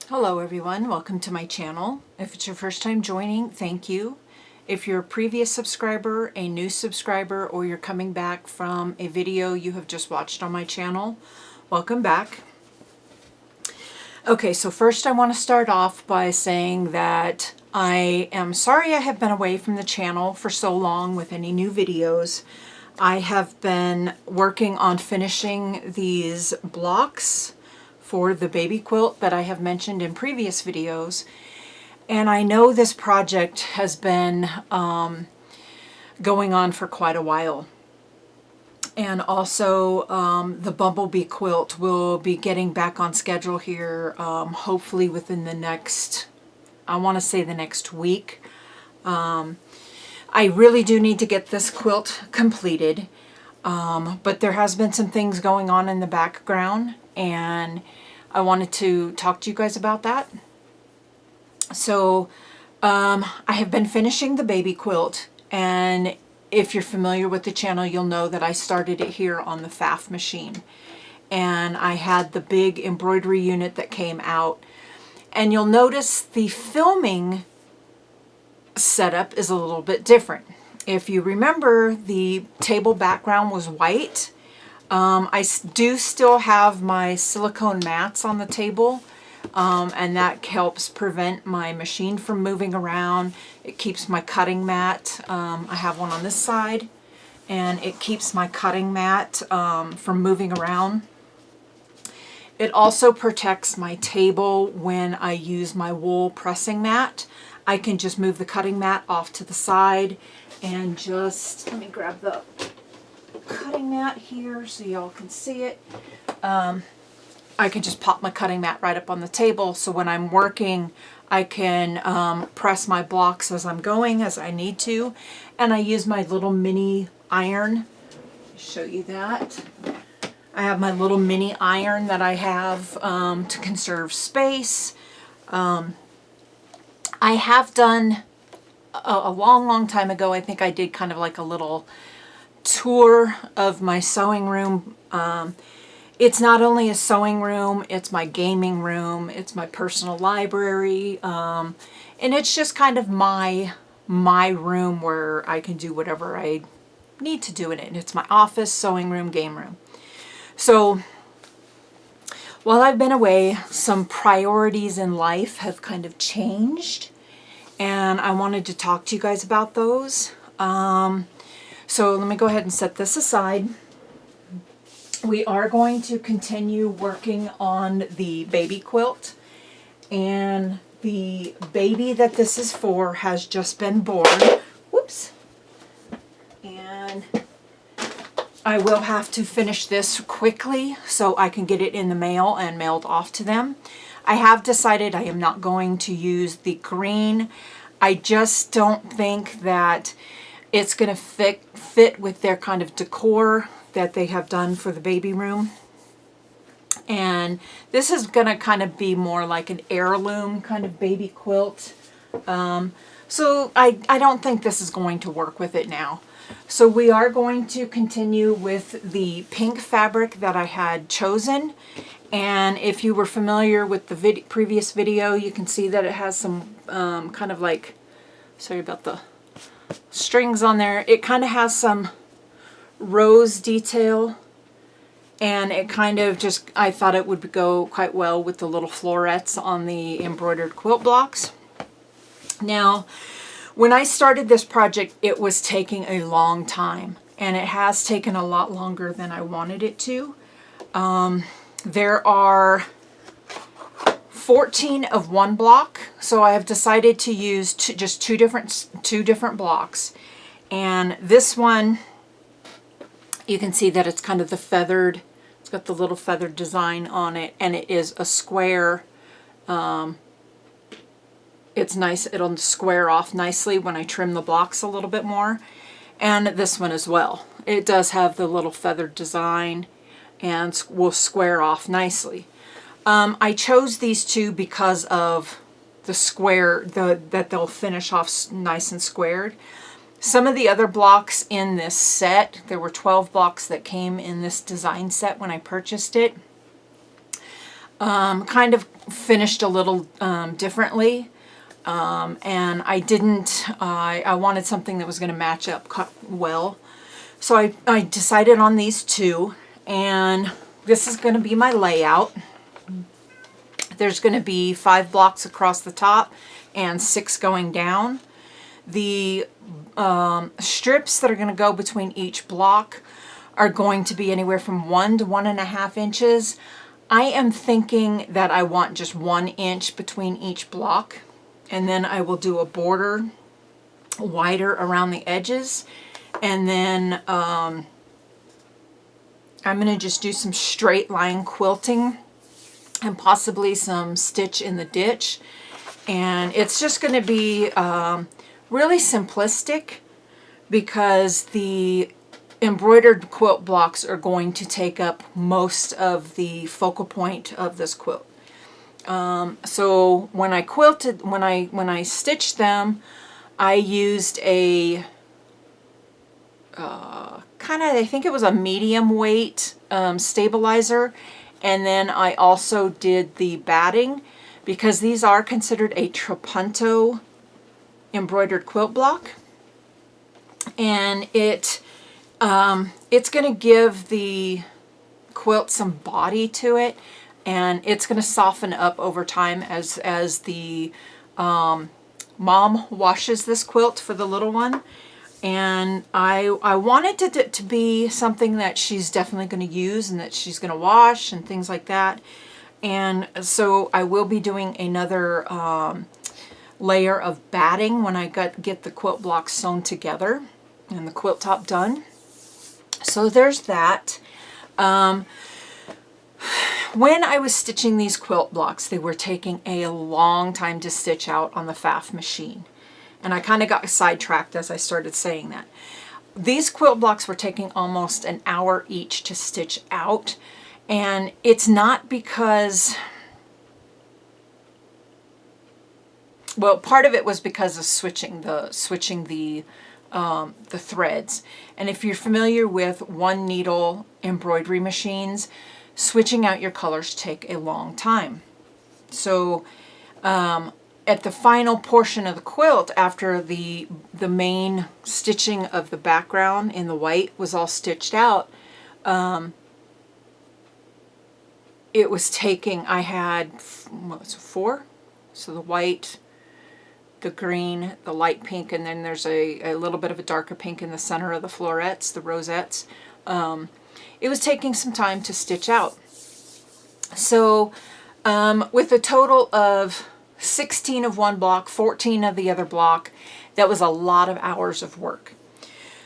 Hello everyone, welcome to my channel. If it's your first time joining, thank you. If you're a previous subscriber, a new subscriber, or you're coming back from a video you have just watched on my channel, welcome back. Okay, so first I want to start off by saying that I am sorry I have been away from the channel for so long with any new videos. I have been working on finishing these blocks for the baby quilt that I have mentioned in previous videos. And I know this project has been going on for quite a while. And also the bumblebee quilt will be getting back on schedule here, hopefully within the next, I want to say the next week. I really do need to get this quilt completed, but there has been some things going on in the background, and I wanted to talk to you guys about that. So I have been finishing the baby quilt, and if you're familiar with the channel, you'll know that I started it here on the FAF machine. And I had the big embroidery unit that came out. And you'll notice the filming setup is a little bit different. If you remember, the table background was white. I do still have my silicone mats on the table, and that helps prevent my machine from moving around. It keeps my cutting mat, I have one on this side, and it keeps my cutting mat from moving around. It also protects my table when I use my wool pressing mat. I can just move the cutting mat off to the side and just, let me grab the cutting mat here so y'all can see it. I can just pop my cutting mat right up on the table, so when I'm working I can press my blocks as I'm going, as I need to. And I use my little mini iron. Show you that. I have my little mini iron that I have to conserve space. I have done a long time ago, I think I did kind of like a little tour of my sewing room. It's not only a sewing room, it's my gaming room, it's my personal library, and it's just kind of my room where I can do whatever I need to do in it. And it's my office, sewing room, game room. So while I've been away, some priorities in life have kind of changed, and I wanted to talk to you guys about those. So let me go ahead and set this aside. We are going to continue working on the baby quilt, and the baby that this is for has just been born. Whoops. And I will have to finish this quickly so I can get it in the mail and mailed off to them. I have decided I am not going to use the green. I just don't think that it's going to fit with their kind of decor that they have done for the baby room. And this is going to kind of be more like an heirloom kind of baby quilt. So I don't think this is going to work with it now. So we are going to continue with the pink fabric that I had chosen. And if you were familiar with the previous video, you can see that it has some kind of like, sorry about the strings on there. It kind of has some rose detail, and it kind of just, I thought it would go quite well with the little florets on the embroidered quilt blocks. Now, when I started this project, it was taking a long time, and it has taken a lot longer than I wanted it to. There are 14 of one block, so I have decided to use just two different blocks. And this one, you can see that it's kind of the feathered, it's got the little feathered design on it, and it is a square. It's nice, it'll square off nicely when I trim the blocks a little bit more. And this one as well. It does have the little feathered design and will square off nicely. I chose these two because of the square, that they'll finish off nice and squared. Some of the other blocks in this set, there were 12 blocks that came in this design set when I purchased it. kind of finished a little differently. And I didn't, I wanted something that was going to match up well. So I decided on these two, and this is going to be my layout. There's going to be 5 blocks across the top and 6 going down. The strips that are going to go between each block are going to be anywhere from 1 to 1.5 inches. I am thinking that I want just 1 inch between each block, and then I will do a border wider around the edges, and then I'm going to just do some straight line quilting and possibly some stitch in the ditch, and it's just going to be really simplistic because the embroidered quilt blocks are going to take up most of the focal point of this quilt. So when I stitched them, I used a I think it was a medium weight stabilizer, and then I also did the batting because these are considered a trapunto embroidered quilt block, and it's going to give the quilt some body to it, and it's going to soften up over time as the mom washes this quilt for the little one. And I wanted it to be something that she's definitely going to use and that she's going to wash and things like that. And so I will be doing another layer of batting when I get the quilt blocks sewn together and the quilt top done. So there's that. When I was stitching these quilt blocks, they were taking a long time to stitch out on the FAF machine. And I kind of got sidetracked as I started saying that. These quilt blocks were taking almost an hour each to stitch out. And it's not because, well, part of it was because of switching the threads. And if you're familiar with one needle embroidery machines, switching out your colors take a long time. So at the final portion of the quilt, after the main stitching of the background in the white was all stitched out, it was taking, I had, what was it, 4? So the white, the green, the light pink, and then there's a little bit of a darker pink in the center of the florets, the rosettes. It was taking some time to stitch out. So with a total of 16 of one block, 14 of the other block, that was a lot of hours of work.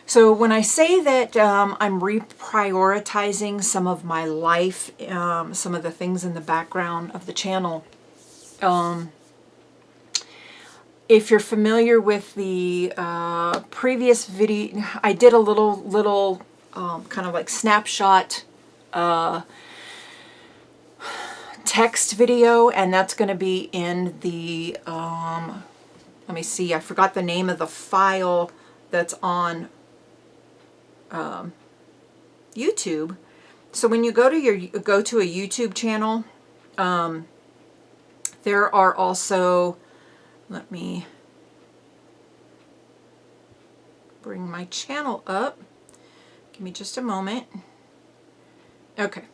So when I say that I'm reprioritizing some of my life, some of the things in the background of the channel, if you're familiar with the previous video, I did a little kind of like snapshot text video, and that's going to be in the, let me see, I forgot the name of the file that's on YouTube. So when you go to a YouTube channel, there are also, let me bring my channel up. Give me just a moment. Okay.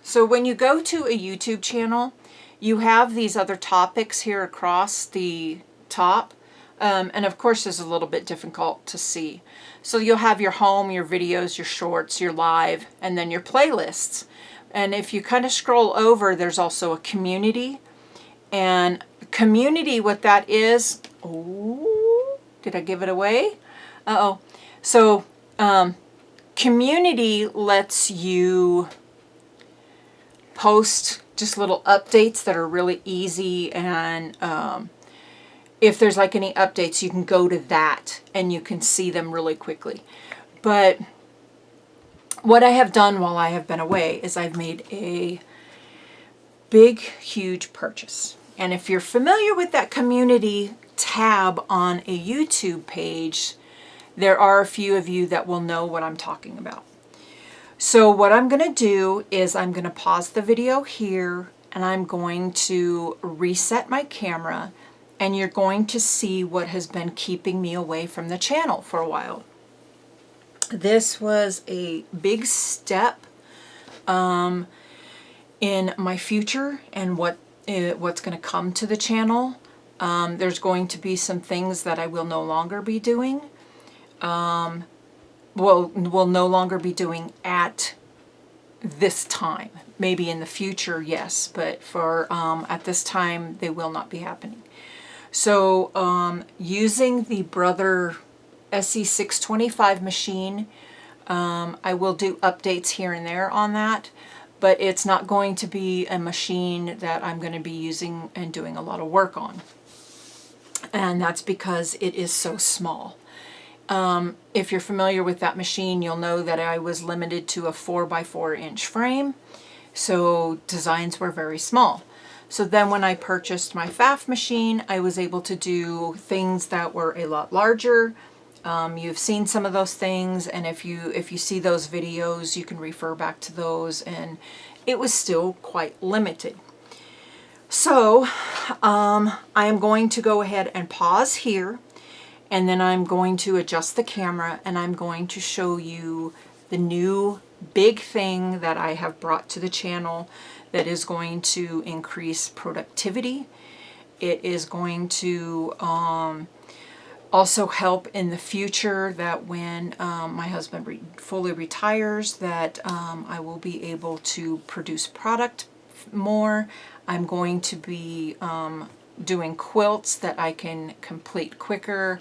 So when you go to a YouTube channel, you have these other topics here across the top. And of course, it's a little bit difficult to see. So you'll have your home, your videos, your shorts, your live, and then your playlists. And if you kind of scroll over, there's also a community. And community, what that is, oh, did I give it away? Uh-oh. So community lets you post just little updates that are really easy, and if there's like any updates, you can go to that and you can see them really quickly. But what I have done while I have been away is I've made a big, huge purchase. And if you're familiar with that community tab on a YouTube page, there are a few of you that will know what I'm talking about. So what I'm going to do is I'm going to pause the video here, and I'm going to reset my camera, and you're going to see what has been keeping me away from the channel for a while. This was a big step in my future and what's going to come to the channel. There's going to be some things that I will no longer be doing. Will no longer be doing at this time. Maybe in the future, yes, but for at this time, they will not be happening. So using the Brother SE625 machine, I will do updates here and there on that, but it's not going to be a machine that I'm going to be using and doing a lot of work on. And that's because it is so small. If you're familiar with that machine, you'll know that I was limited to a 4x4 inch frame, so designs were very small. So then when I purchased my FAF machine, I was able to do things that were a lot larger. You've seen some of those things, and if you see those videos, you can refer back to those, and it was still quite limited. So I am going to go ahead and pause here, and then I'm going to adjust the camera, and I'm going to show you the new big thing that I have brought to the channel that is going to increase productivity. It is going to also help in the future that when my husband fully retires, that I will be able to produce product more. I'm going to be doing quilts that I can complete quicker.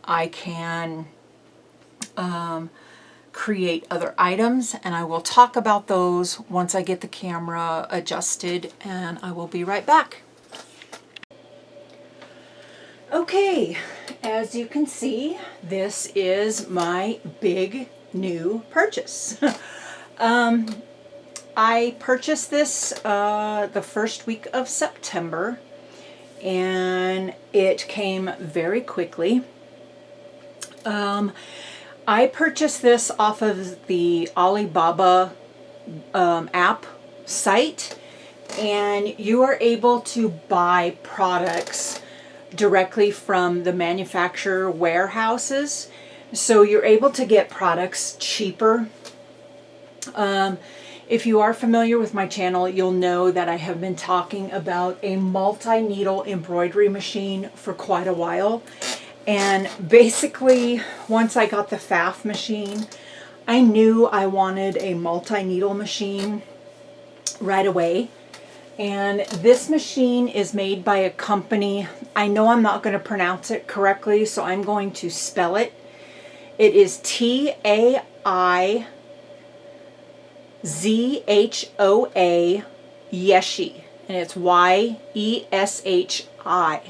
I can create other items, and I will talk about those once I get the camera adjusted, and I will be right back. Okay, as you can see, this is my big new purchase. I purchased this the first week of September, and it came very quickly. I purchased this off of the Alibaba app site, and you are able to buy products directly from the manufacturer warehouses, so you're able to get products cheaper. If you are familiar with my channel, you'll know that I have been talking about a multi-needle embroidery machine for quite a while. And basically, once I got the FAF machine, I knew I wanted a multi-needle machine right away. And this machine is made by a company. I know I'm not going to pronounce it correctly, so I'm going to spell it. It is Taizhou, Yeshi, and it's Yeshi.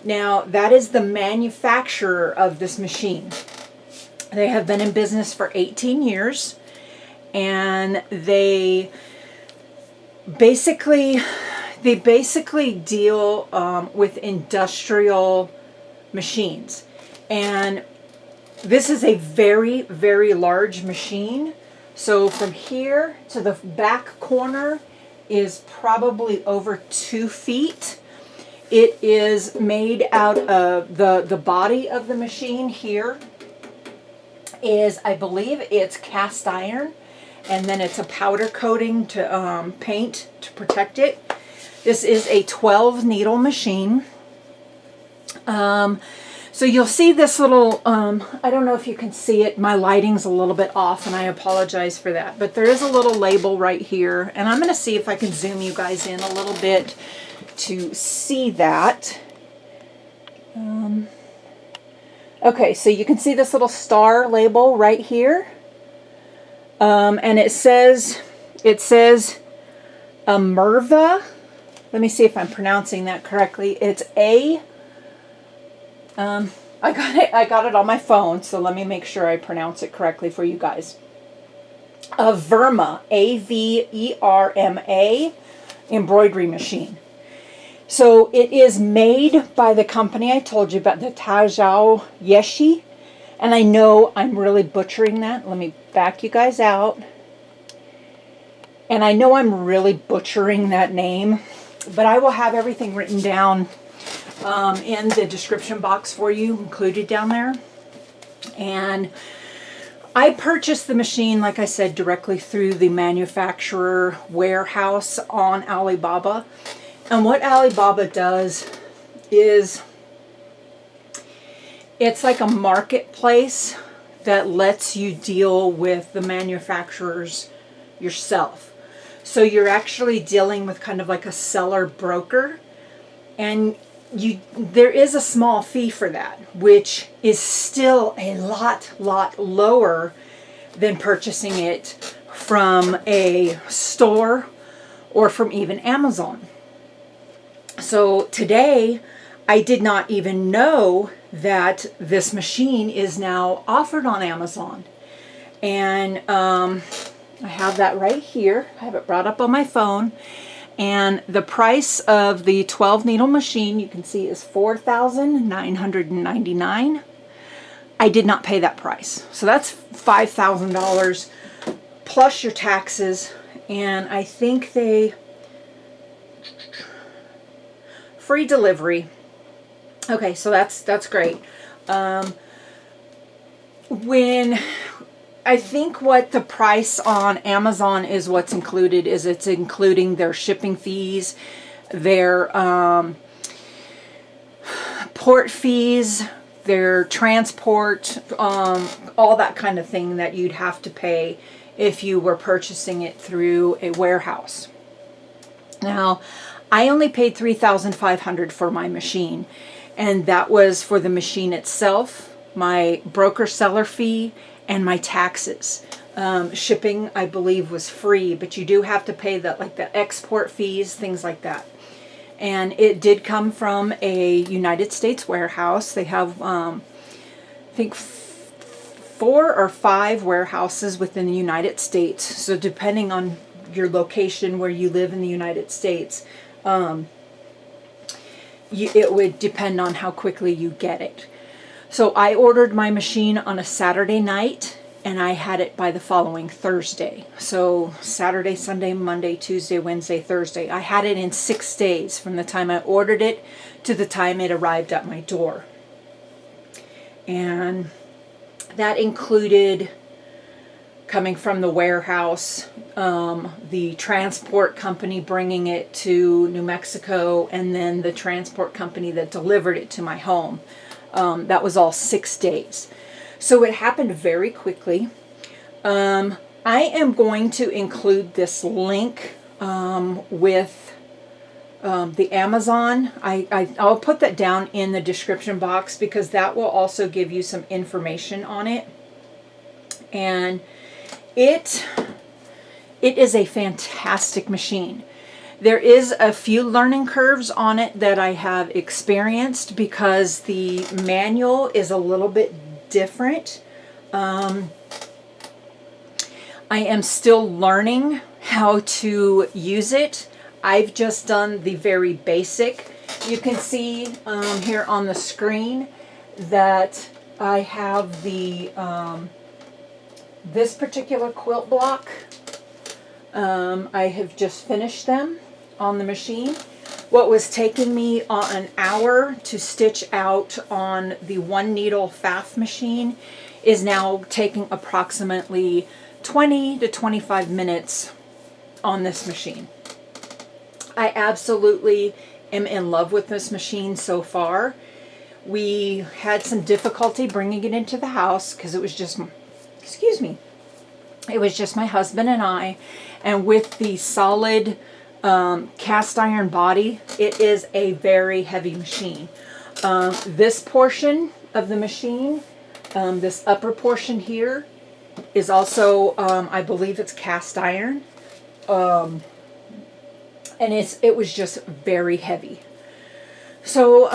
Now, that is the manufacturer of this machine. They have been in business for 18 years, and they basically deal with industrial machines. And this is a very, very large machine. So from here to the back corner is probably over 2 feet. It is made out of the body of the machine here is, I believe it's cast iron, and then it's a powder coating to paint to protect it. This is a 12 needle machine. So you'll see this little, I don't know if you can see it, my lighting's a little bit off and I apologize for that, but there is a little label right here, and I'm going to see if I can zoom you guys in a little bit to see that. Okay, so you can see this little star label right here, and it says Merva. Let me see if I'm pronouncing that correctly. It's I got it on my phone, so let me make sure I pronounce it correctly for you guys. A Verma, Averma embroidery machine. So it is made by the company I told you about, the Taizhou Yeshi. And I know I'm really butchering that. Let me back you guys out. And I know I'm really butchering that name, but I will have everything written down in the description box for you, included down there. And I purchased the machine, like I said, directly through the manufacturer warehouse on Alibaba. And what Alibaba does is it's like a marketplace that lets you deal with the manufacturers yourself. So you're actually dealing with kind of like a seller broker, and there is a small fee for that, which is still a lot lower than purchasing it from a store or from even Amazon. So today I did not even know that this machine is now offered on Amazon. And I have that right here. I have it brought up on my phone. And the price of the 12 needle machine, you can see, is $4,999. I did not pay that price. So that's $5,000 plus your taxes. And I think free delivery. Okay, so that's great. When I think what the price on Amazon is, what's included is it's including their shipping fees, their port fees, their transport, all that kind of thing that you'd have to pay if you were purchasing it through a warehouse. Now, I only paid $3,500 for my machine, and that was for the machine itself, my broker seller fee, and my taxes. Shipping, I believe, was free, but you do have to pay the export fees, things like that. And it did come from a United States warehouse. They have, I think, 4 or 5 warehouses within the United States. So depending on your location where you live in the United States, it would depend on how quickly you get it. So I ordered my machine on a Saturday night, and I had it by the following Thursday. So Saturday, Sunday, Monday, Tuesday, Wednesday, Thursday. I had it in 6 days from the time I ordered it to the time it arrived at my door. And that included coming from the warehouse, the transport company bringing it to New Mexico, and then the transport company that delivered it to my home. That was all 6 days. So it happened very quickly. I am going to include this link with the Amazon. I'll put that down in the description box because that will also give you some information on it. And it is a fantastic machine. There is a few learning curves on it that I have experienced because the manual is a little bit different. I am still learning how to use it. I've just done the very basic. You can see here on the screen that I have the this particular quilt block. I have just finished them on the machine. What was taking me an hour to stitch out on the 1 needle FAF machine is now taking approximately 20 to 25 minutes on this machine. I absolutely am in love with this machine so far. We had some difficulty bringing it into the house because it was just, excuse me, it was just my husband and I. And with the solid cast iron body, it is a very heavy machine. This portion of the machine, this upper portion here, is also, I believe it's cast iron. And it was just very heavy. So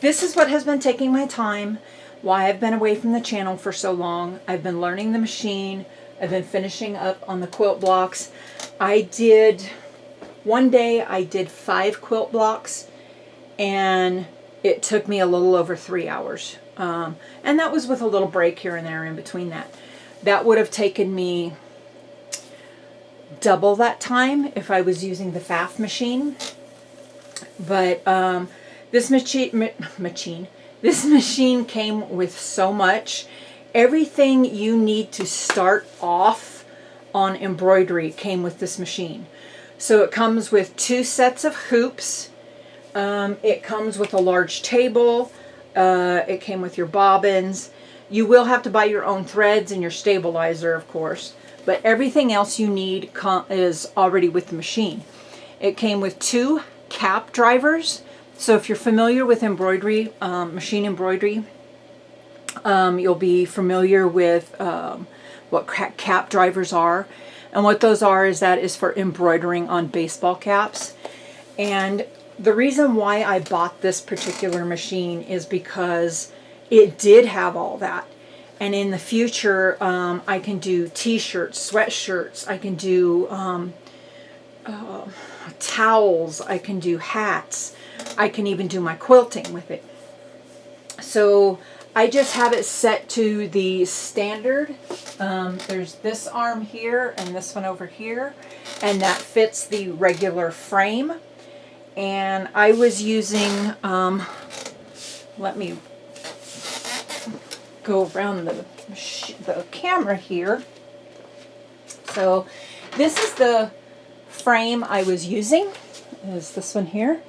this is what has been taking my time, why I've been away from the channel for so long. I've been learning the machine. I've been finishing up on the quilt blocks. One day I did 5 quilt blocks, and it took me a little over 3 hours. And that was with a little break here and there in between that. That would have taken me double that time if I was using the FAF machine. But this machine came with so much. Everything you need to start off on embroidery came with this machine. So it comes with 2 sets of hoops. It comes with a large table. It came with your bobbins. You will have to buy your own threads and your stabilizer, of course. But everything else you need is already with the machine. It came with 2 cap drivers. So if you're familiar with embroidery, machine embroidery, you'll be familiar with what cap drivers are. And what those are is that is for embroidering on baseball caps. And the reason why I bought this particular machine is because it did have all that. And in the future, I can do t-shirts, sweatshirts, I can do towels, I can do hats, I can even do my quilting with it. So I just have it set to the standard. There's this arm here and this one over here, and that fits the regular frame. And I was using, let me go around the camera here. So this is the frame I was using, is this one here.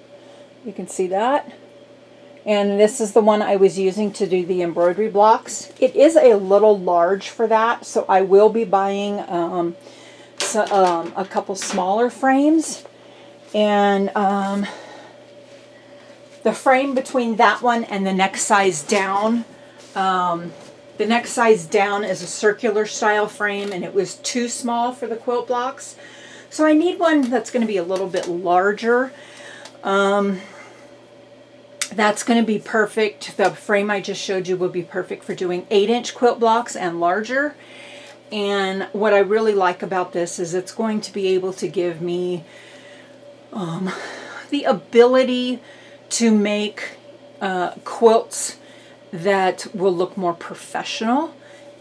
You can see that. And this is the one I was using to do the embroidery blocks. It is a little large for that, so I will be buying a couple smaller frames. And the frame between that one and the next size down, the next size down is a circular style frame, and it was too small for the quilt blocks. So I need one that's going to be a little bit larger. That's going to be perfect. The frame I just showed you will be perfect for doing 8-inch quilt blocks and larger. And what I really like about this is it's going to be able to give me the ability to make quilts that will look more professional,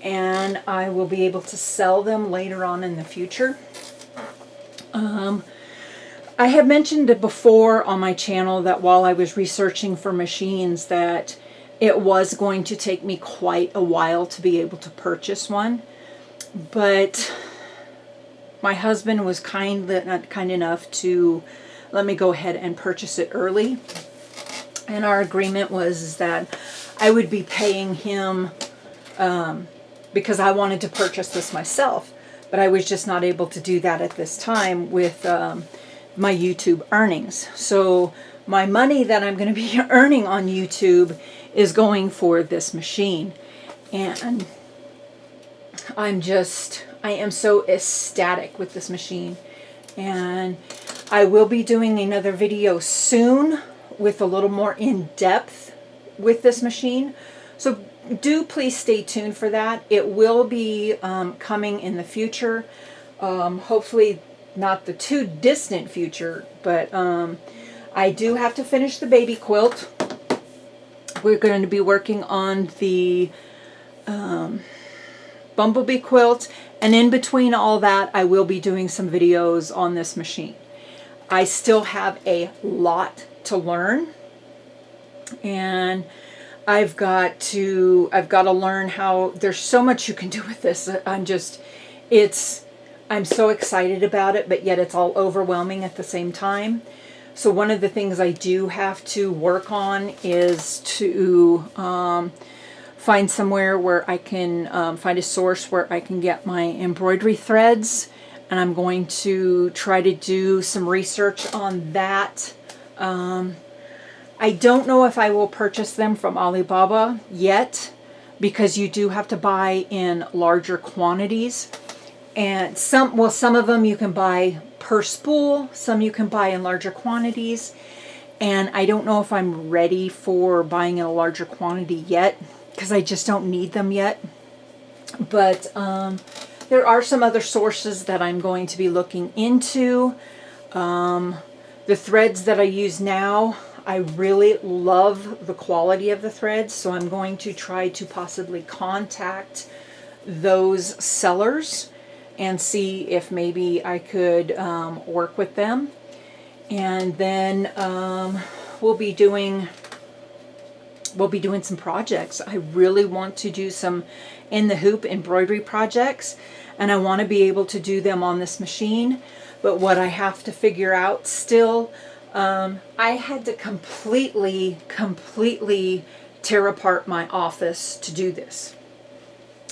and I will be able to sell them later on in the future. I have mentioned it before on my channel that while I was researching for machines that it was going to take me quite a while to be able to purchase one, but my husband was kind enough to let me go ahead and purchase it early. And our agreement was that I would be paying him because I wanted to purchase this myself, but I was just not able to do that at this time with my YouTube earnings. So my money that I'm going to be earning on YouTube is going for this machine. And I am so ecstatic with this machine. And I will be doing another video soon with a little more in-depth with this machine. So do please stay tuned for that. It will be coming in the future. Hopefully not the too distant future, but I do have to finish the baby quilt. We're going to be working on the bumblebee quilt, and in between all that I will be doing some videos on this machine. I still have a lot to learn, and I've got to learn how there's so much you can do with this. I'm so excited about it, but yet it's all overwhelming at the same time. So one of the things I do have to work on is to find somewhere where I can find a source where I can get my embroidery threads, and I'm going to try to do some research on that. I don't know if I will purchase them from Alibaba yet, because you do have to buy in larger quantities. And some of them you can buy per spool, some you can buy in larger quantities. And I don't know if I'm ready for buying in a larger quantity yet, because I just don't need them yet. But there are some other sources that I'm going to be looking into. The threads that I use now, I really love the quality of the threads, so I'm going to try to possibly contact those sellers and see if maybe I could work with them. And then we'll be doing some projects. I really want to do some in the hoop embroidery projects, and I want to be able to do them on this machine. But what I have to figure out still, I had to completely tear apart my office to do this.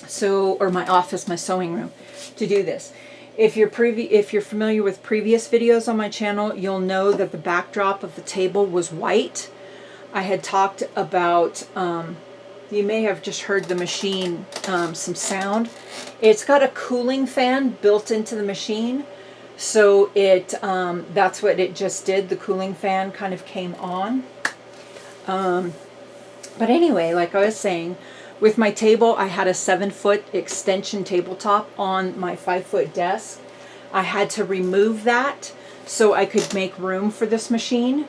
So, or my office, my sewing room, to do this. If you're familiar with previous videos on my channel, you'll know that the backdrop of the table was white. I had talked about, you may have just heard the machine, some sound. It's got a cooling fan built into the machine. So that's what it just did. The cooling fan kind of came on. But anyway, like I was saying, with my table, I had a 7-foot extension tabletop on my 5-foot desk. I had to remove that so I could make room for this machine.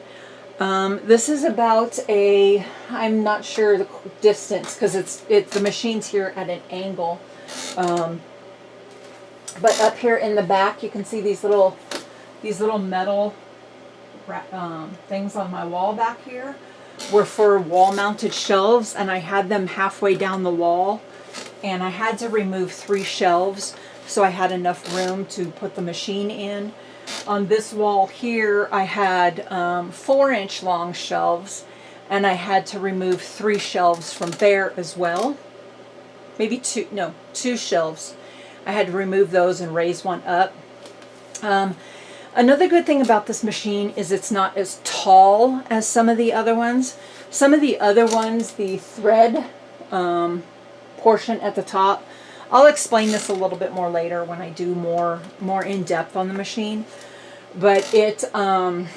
This is about I'm not sure the distance because the machine's here at an angle. But up here in the back, you can see these little metal things on my wall back here were for wall-mounted shelves, and I had them halfway down the wall, and I had to remove 3 shelves so I had enough room to put the machine in. On this wall here, I had 4-inch long shelves, and I had to remove 3 shelves from there as well. Maybe 2 shelves. I had to remove those and raise one up. Another good thing about this machine is it's not as tall as some of the other ones. Some of the other ones, the thread portion at the top, I'll explain this a little bit more later when I do more in depth on the machine. But let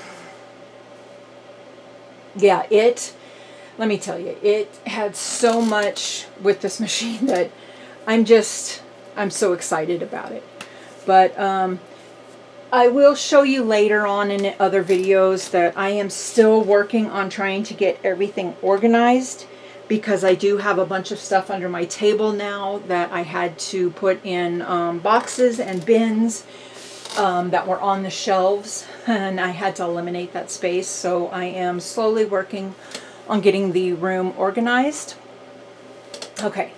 me tell you, it had so much with this machine that I'm so excited about it. But I will show you later on in other videos that I am still working on trying to get everything organized, because I do have a bunch of stuff under my table now that I had to put in boxes and bins that were on the shelves, and I had to eliminate that space. So I am slowly working on getting the room organized. Okay,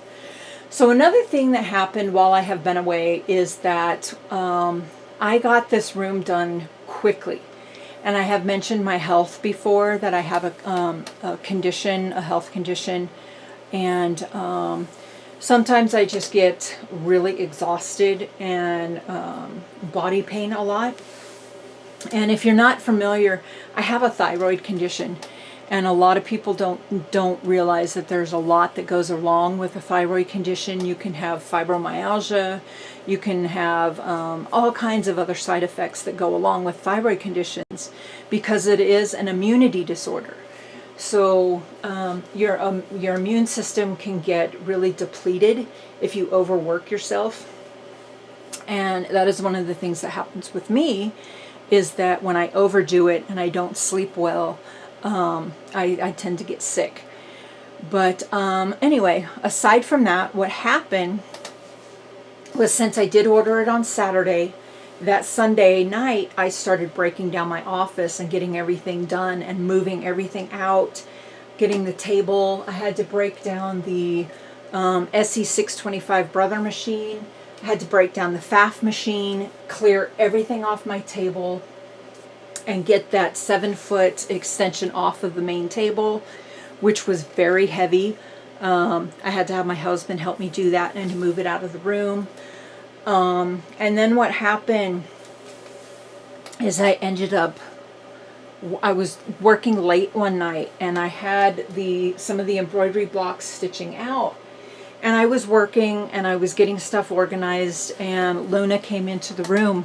so another thing that happened while I have been away is that I got this room done quickly. And I have mentioned my health before, that I have a condition, a health condition, and sometimes I just get really exhausted and body pain a lot. And if you're not familiar, I have a thyroid condition, and a lot of people don't realize that there's a lot that goes along with a thyroid condition. You can have fibromyalgia, you can have all kinds of other side effects that go along with thyroid conditions, because it is an immunity disorder. So your immune system can get really depleted if you overwork yourself. And that is one of the things that happens with me, is that when I overdo it and I don't sleep well, I tend to get sick. But anyway, aside from that, what happened was, since I did order it on Saturday, that Sunday night I started breaking down my office and getting everything done and moving everything out, getting the table. I had to break down the SE625 Brother machine. I had to break down the FAF machine, clear everything off my table, and get that 7-foot extension off of the main table, which was very heavy. I had to have my husband help me do that and to move it out of the room. And then what happened is I was working late one night, and I had some of the embroidery blocks stitching out. And I was working and I was getting stuff organized, and Luna came into the room.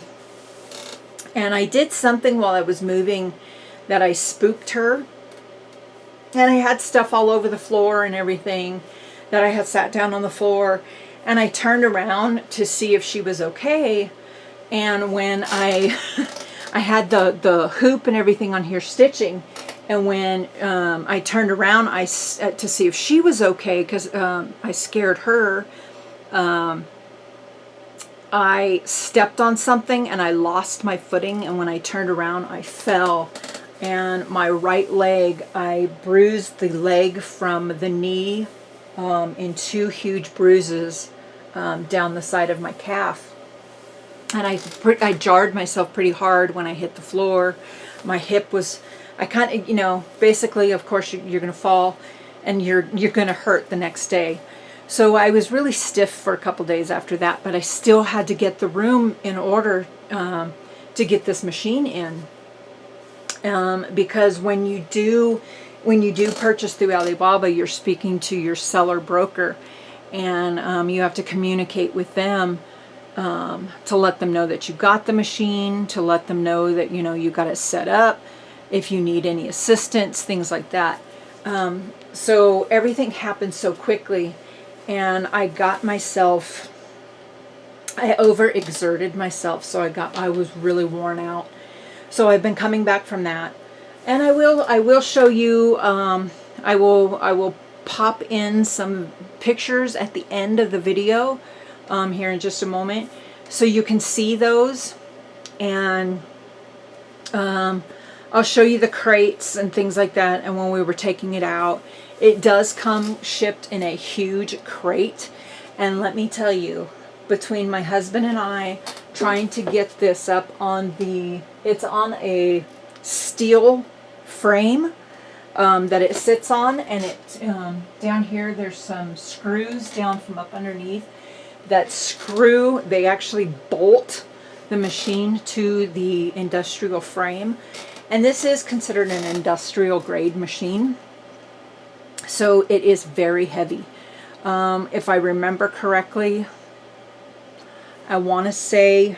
And I did something while I was moving that I spooked her. And I had stuff all over the floor and everything, that I had sat down on the floor. And I turned around to see if she was okay. And when I had the hoop and everything on here stitching, and when I turned around to see if she was okay, because I scared her, I stepped on something and I lost my footing, and when I turned around I fell, and my right leg, I bruised the leg from the knee in 2 huge bruises down the side of my calf. And I jarred myself pretty hard when I hit the floor. My hip was, I kind of, you know, basically, of course, you're going to fall and you're going to hurt the next day. So I was really stiff for a couple days after that, but I still had to get the room in order to get this machine in. Because when you do purchase through Alibaba, you're speaking to your seller broker, and you have to communicate with them to let them know that you got the machine, to let them know that, you know, you got it set up, if you need any assistance, things like that. So everything happened so quickly, and I overexerted myself, so I was really worn out. So I've been coming back from that, and I will show you. I will pop in some pictures at the end of the video here in just a moment, so you can see those, and I'll show you the crates and things like that. And when we were taking it out, it does come shipped in a huge crate, and let me tell you, between my husband and I trying to get this up on it's on a steel frame that it sits on, and it down here there's some screws down from up underneath that screw. They actually bolt the machine to the industrial frame, and this is considered an industrial grade machine, so it is very heavy. If I remember correctly, I want to say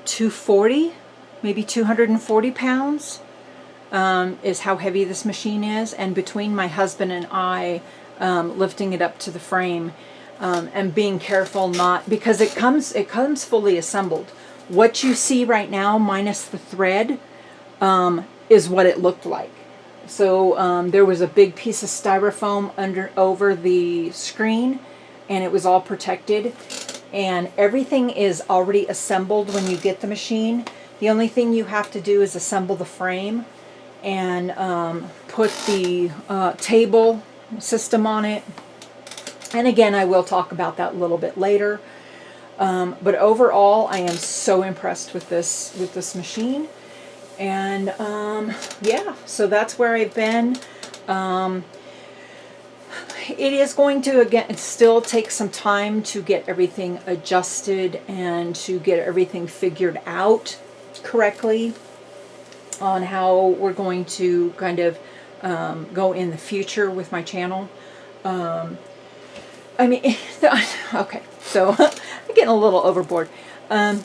240, maybe 240 pounds is how heavy this machine is. And between my husband and I lifting it up to the frame and being careful not, because it comes fully assembled. What you see right now minus the thread is what it looked like. So there was a big piece of styrofoam over the screen, and it was all protected, and everything is already assembled when you get the machine. The only thing you have to do is assemble the frame and put the table system on it. And again, I will talk about that a little bit later. But overall, I am so impressed with this machine. And yeah, so that's where I've been. It is going to, again, still take some time to get everything adjusted and to get everything figured out correctly on how we're going to kind of go in the future with my channel. I mean, okay, so I'm getting a little overboard. I'm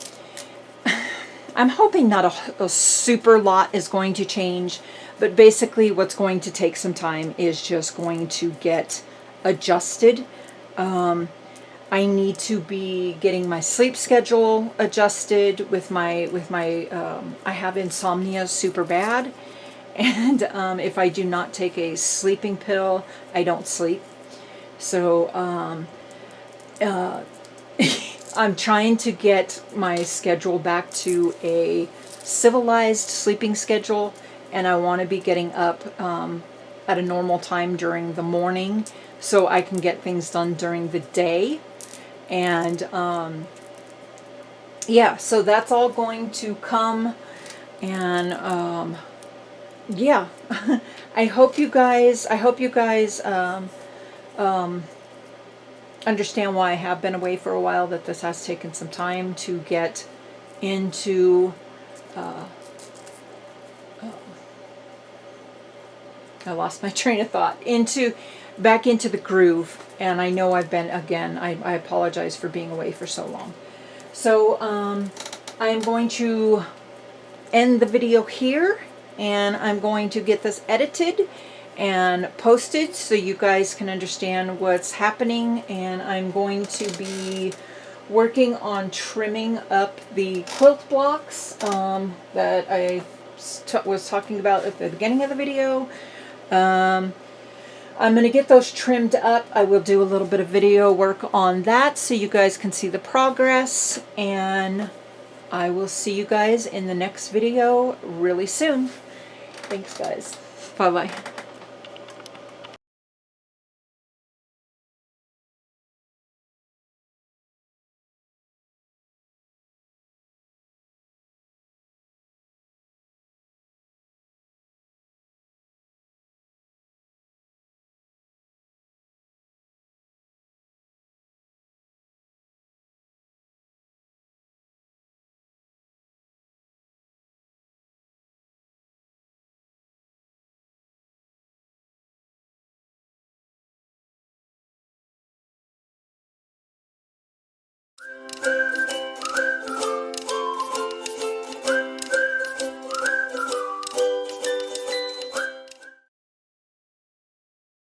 hoping not a super lot is going to change, but basically what's going to take some time is just going to get adjusted. I need to be getting my sleep schedule adjusted with my I have insomnia super bad, and if I do not take a sleeping pill, I don't sleep. So I'm trying to get my schedule back to a civilized sleeping schedule, and I want to be getting up at a normal time during the morning so I can get things done during the day. And yeah, so that's all going to come, and yeah, I hope you guys understand why I have been away for a while, that this has taken some time to get into I lost my train of thought, back into the groove. And I know I've been, again, I apologize for being away for so long. So I'm going to end the video here, and I'm going to get this edited and posted so you guys can understand what's happening. And I'm going to be working on trimming up the quilt blocks that I was talking about at the beginning of the video. I'm going to get those trimmed up. I will do a little bit of video work on that so you guys can see the progress, and I will see you guys in the next video really soon. Thanks, guys. Bye-bye.